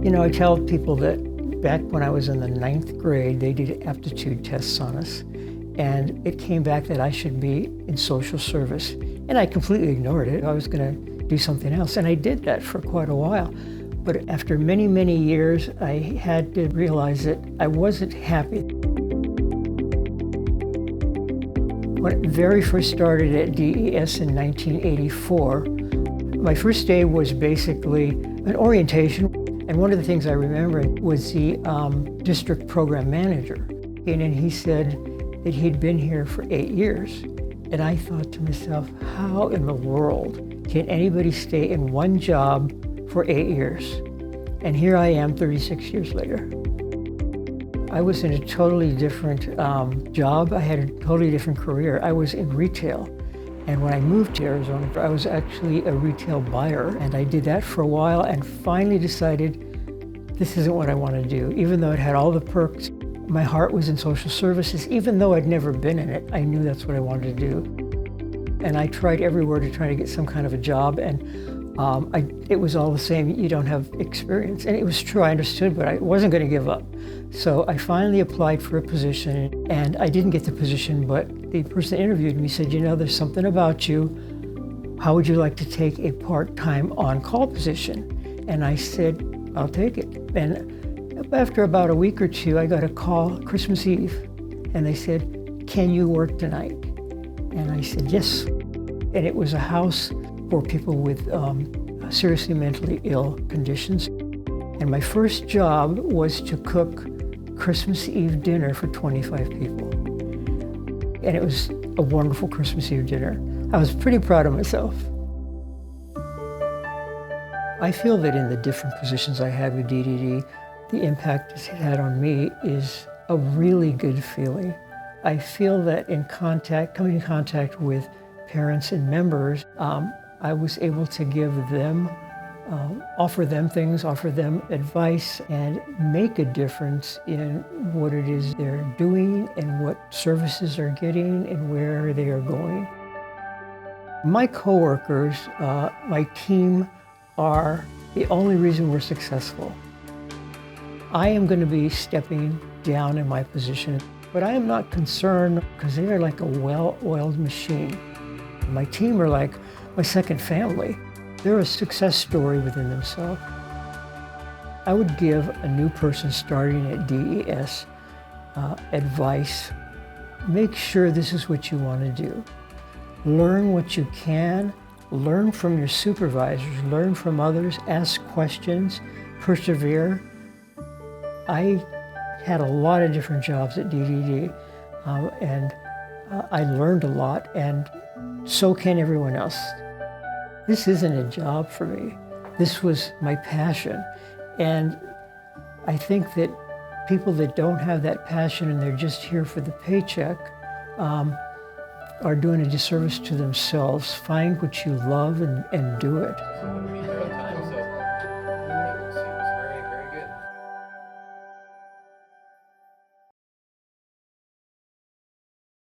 You know, I tell people that back when I was in the 9th grade, they did aptitude tests on us, and it came back that I should be in social service. And I completely ignored it. I was going to do something else, and I did that for quite a while. But after many, many years, I had to realize that I wasn't happy. When I very first started at DES in 1984, my first day was basically an orientation. And one of the things I remember was the district program manager. And then he said that he'd been here for 8 years. And I thought to myself, how in the world can anybody stay in one job for 8 years? And here I am 36 years later. I was in a totally different job. I had a totally different career. I was in retail. And when I moved to Arizona, I was actually a retail buyer. And I did that for a while and finally decided this isn't what I want to do. Even though it had all the perks, my heart was in social services. Even though I'd never been in it, I knew that's what I wanted to do. And I tried everywhere to try to get some kind of a job. And it was all the same, you don't have experience. And it was true, I understood, but I wasn't going to give up. So I finally applied for a position, and I didn't get the position, but the person that interviewed me said, you know, there's something about you. How would you like to take a part-time on-call position? And I said, I'll take it. And after about a week or two, I got a call Christmas Eve, and they said, can you work tonight? And I said, yes. And it was a house for people with seriously mentally ill conditions. And my first job was to cook Christmas Eve dinner for 25 people. And it was a wonderful Christmas Eve dinner. I was pretty proud of myself. I feel that in the different positions I had with DDD, the impact it's had on me is a really good feeling. I feel that coming in contact with parents and members, I was able to give them, offer them things, offer them advice, and make a difference in what it is they're doing and what services they're getting and where they are going. My coworkers, my team, are the only reason we're successful. I am going to be stepping down in my position, but I am not concerned because they are like a well-oiled machine. My team are like my second family. They're a success story within themselves. I would give a new person starting at DES advice. Make sure this is what you want to do. Learn what you can, learn from your supervisors, learn from others, ask questions, persevere. I had a lot of different jobs at DDD, and I learned a lot, and so can everyone else. This isn't a job for me. This was my passion. And I think that people that don't have that passion and they're just here for the paycheck are doing a disservice to themselves. Find what you love and do it.